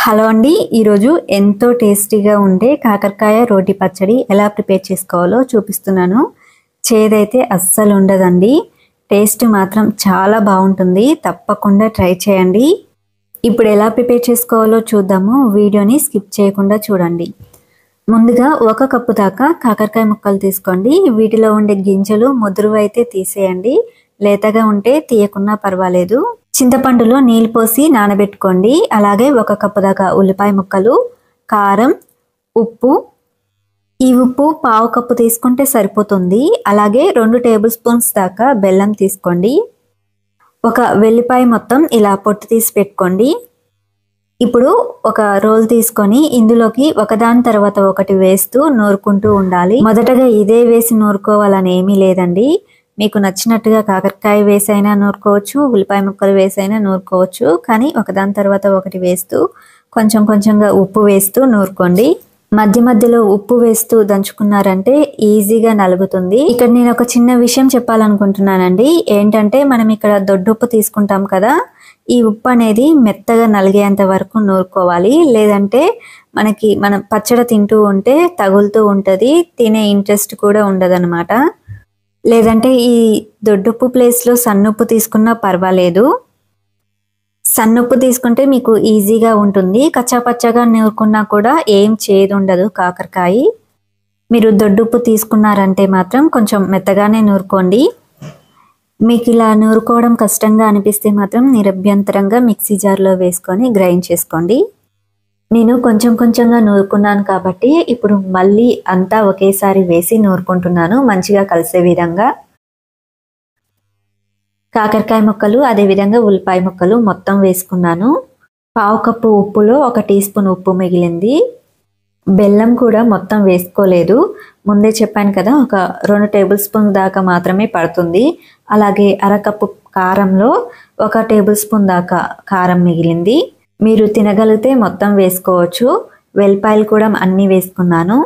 Hello అండి, ఈరోజు ఎంతో టేస్టీగా ఉండే కాకరకాయ రోటి పచ్చడి ఎలా ప్రిపేర్ చేసుకోవాలో చూపిస్తున్నాను. చేదైతే అస్సలు ఉండదండి. టేస్ట్ మాత్రం చాలా బాగుంటుంది. తప్పకుండా ట్రై చేయండి. ఇప్పుడు ఎలా ప్రిపేర్ చేసుకోవాలో చూద్దాము. వీడియోని స్కిప్ చేయకుండా చూడండి. ముందుగా 1 కప్పు దాకా కాకరకాయ ముక్కలు తీసుకోండి. వీటిలో ఉండే గింజలు ముదురువి అయితే తీసేయండి. లేతగా ఉంటే తీయకున్నా పర్వాలేదు. చింతపండులో నీళ్ళు పోసి నానబెట్టుకోండి. అలాగే 1 కప్పు దాకా ఉల్లిపాయ ముక్కలు, కారం, ఉప్పు. ఈ ఉప్పు 1/2 కప్పు తీసుకుంటే సరిపోతుంది. అలాగే 2 టేబుల్ స్పూన్స్ దాకా బెల్లం తీసుకోండి. ఒక వెల్లిపాయ మొత్తం ఇలా పొట్టు తీసి పెట్టుకోండి. ఇప్పుడు ఒక రోల్ తీసుకొని ఇందులోకి ఒకదాని తర్వాత ఒకటి వేస్తూ నూరుకుంటూ ఉండాలి. మొదటగా ఇదే వేసి నూరుకోవాలని ఏమీ లేదండి. మీకు నచ్చినట్టుగా కాకరకాయ వేసైనా నూరుకోవచ్చు, ఉల్లిపాయ ముక్కలు వేసైనా నూరుకోవచ్చు. కానీ ఒకదాని తర్వాత ఒకటి వేస్తూ కొంచెం కొంచెంగా ఉప్పు వేస్తూ నూరుకోండి. మధ్య మధ్యలో ఉప్పు వేస్తూ దంచుకున్నారంటే ఈజీగా నలుగుతుంది. ఇక్కడ నేను ఒక చిన్న విషయం చెప్పాలనుకుంటున్నానండి. ఏంటంటే మనం ఇక్కడ దొడ్డుప్పు తీసుకుంటాం కదా, ఈ ఉప్పు అనేది మెత్తగా నలిగేంత వరకు నూరుకోవాలి. లేదంటే మనం పచ్చడి తింటూ ఉంటే తగులుతూ ఉంటుంది, తినే ఇంట్రెస్ట్ కూడా ఉండదన్నమాట. లేదంటే ఈ దొడ్డుప్పు ప్లేస్లో సన్నుప్పు తీసుకున్నా పర్వాలేదు. సన్నుప్పు తీసుకుంటే మీకు ఈజీగా ఉంటుంది. కచ్చాపచ్చగా నూరుకున్నా కూడా ఏం చేదు ఉండదు కాకరకాయ. మీరు దొడ్డుప్పు తీసుకున్నారంటే మాత్రం కొంచెం మెత్తగానే నూరుకోండి. మీకు ఇలా నూరుకోవడం కష్టంగా అనిపిస్తే మాత్రం నిరభ్యంతరంగా మిక్సీ జార్లో వేసుకొని గ్రైండ్ చేసుకోండి. నేను కొంచెం కొంచెంగా నూరుకున్నాను కాబట్టి ఇప్పుడు మళ్ళీ అంతా ఒకేసారి వేసి నూరుకుంటున్నాను, మంచిగా కలిసే విధంగా. కాకరకాయ ముక్కలు అదేవిధంగా ఉల్లిపాయ ముక్కలు మొత్తం వేసుకున్నాను. 1/2 కప్పు ఉప్పులో 1 టీ స్పూన్ ఉప్పు మిగిలింది. బెల్లం కూడా మొత్తం వేసుకోలేదు. ముందే చెప్పాను కదా, ఒక 2 టేబుల్ స్పూన్ దాకా మాత్రమే పడుతుంది. అలాగే 1/2 కప్పు కారంలో 1 టేబుల్ స్పూన్ దాకా కారం మిగిలింది. మీరు తినగలిగితే మొత్తం వేసుకోవచ్చు. వెల్లిపాయలు కూడా అన్నీ వేసుకున్నాను.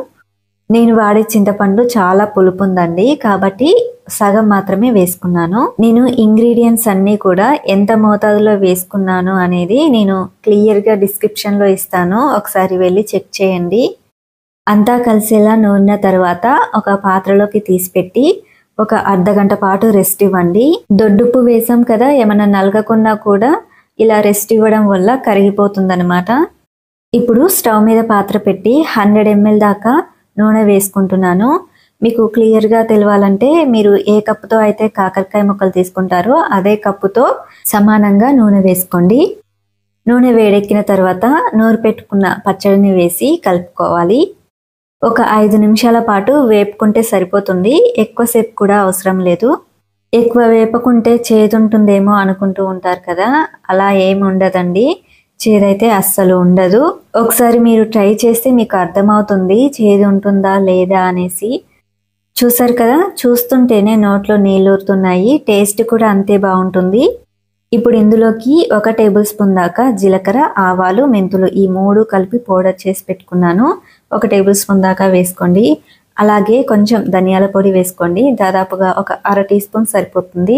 నేను వాడే చింతపండు చాలా పులుపు ఉందండి, కాబట్టి సగం మాత్రమే వేసుకున్నాను. నేను ఇంగ్రీడియంట్స్ అన్నీ కూడా ఎంత మోతాదులో వేసుకున్నాను అనేది నేను క్లియర్గా డిస్క్రిప్షన్లో ఇస్తాను, ఒకసారి వెళ్ళి చెక్ చేయండి. అంతా కలిసేలా నూరిన తర్వాత ఒక పాత్రలోకి తీసిపెట్టి ఒక అర్ధగంట పాటు రెస్ట్ ఇవ్వండి. దొడ్డుప్పు వేసాం కదా, ఏమైనా నలగకుండా కూడా ఇలా రెస్ట్ ఇవ్వడం వల్ల కరిగిపోతుందన్నమాట. ఇప్పుడు స్టవ్ మీద పాత్ర పెట్టి 100 ml దాకా నూనె వేసుకుంటున్నాను. మీకు క్లియర్గా తెలవాలంటే మీరు ఏ కప్పుతో అయితే కాకరకాయ ముక్కలు తీసుకుంటారో అదే కప్పుతో సమానంగా నూనె వేసుకోండి. నూనె వేడెక్కిన తర్వాత నూరు పెట్టుకున్న పచ్చడిని వేసి కలుపుకోవాలి. ఒక 5 నిమిషాల పాటు వేపుకుంటే సరిపోతుంది. ఎక్కువసేపు కూడా అవసరం లేదు. ఎక్కువ వేపకుంటే చేదుంటుందేమో అనుకుంటూ ఉంటారు కదా, అలా ఏమి ఉండదండి. చేదైతే అస్సలు ఉండదు. ఒకసారి మీరు ట్రై చేస్తే మీకు అర్థమవుతుంది చేదు ఉంటుందా లేదా అనేసి. చూసారు కదా, చూస్తుంటేనే నోట్లో నీళ్ళూరుతున్నాయి. టేస్ట్ కూడా అంతే బాగుంటుంది. ఇప్పుడు ఇందులోకి 1 టేబుల్ స్పూన్ దాకా జీలకర్ర, ఆవాలు, మెంతులు ఈ 3 కలిపి పౌడర్ చేసి పెట్టుకున్నాను. 1 టేబుల్ స్పూన్ దాకా వేసుకోండి. అలాగే కొంచెం ధనియాల పొడి వేసుకోండి. దాదాపుగా ఒక 1/2 టీ స్పూన్ సరిపోతుంది.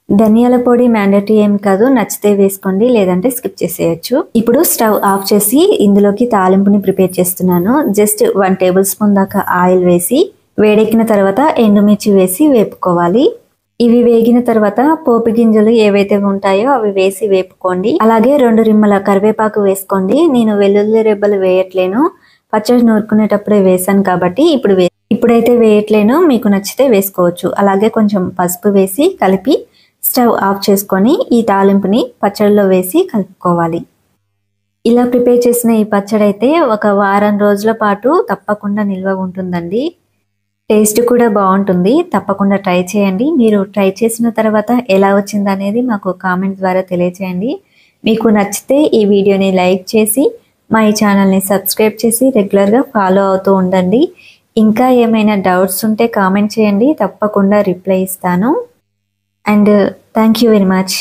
ధనియాల పొడి మ్యాండేటరీ ఏం కాదు, నచ్చితే వేసుకోండి, లేదంటే స్కిప్ చేసేయచ్చు. ఇప్పుడు స్టవ్ ఆఫ్ చేసి ఇందులోకి తాలింపుని ప్రిపేర్ చేస్తున్నాను. జస్ట్ 1 టేబుల్ స్పూన్ దాకా ఆయిల్ వేసి వేడెక్కిన తర్వాత ఎండుమిర్చి వేసి వేపుకోవాలి. ఇవి వేగిన తర్వాత పోపు గింజలు ఏవైతే ఉంటాయో అవి వేసి వేపుకోండి. అలాగే 2 రిమ్మల కరివేపాకు వేసుకోండి. నేను వెల్లుల్లి రెబ్బలు వేయట్లేను, పచ్చడి నూరుకునేటప్పుడే వేసాను కాబట్టి ఇప్పుడైతే వేయట్లేను. మీకు నచ్చితే వేసుకోవచ్చు. అలాగే కొంచెం పసుపు వేసి కలిపి స్టవ్ ఆఫ్ చేసుకొని ఈ తాలింపుని పచ్చడిలో వేసి కలుపుకోవాలి. ఇలా ప్రిపేర్ చేసిన ఈ పచ్చడి అయితే ఒక వారం రోజుల పాటు తప్పకుండా నిల్వ ఉంటుందండి. టేస్ట్ కూడా బాగుంటుంది. తప్పకుండా ట్రై చేయండి. మీరు ట్రై చేసిన తర్వాత ఎలా వచ్చిందనేది మాకు కామెంట్ ద్వారా తెలియచేయండి. మీకు నచ్చితే ఈ వీడియోని లైక్ చేసి మా ఈ ఛానల్ని సబ్స్క్రైబ్ చేసి రెగ్యులర్గా ఫాలో అవుతూ ఉండండి. ఇంకా ఏమైనా డౌట్స్ ఉంటే కామెంట్ చేయండి, తప్పకుండా రిప్లై ఇస్తాను. And thank you very much.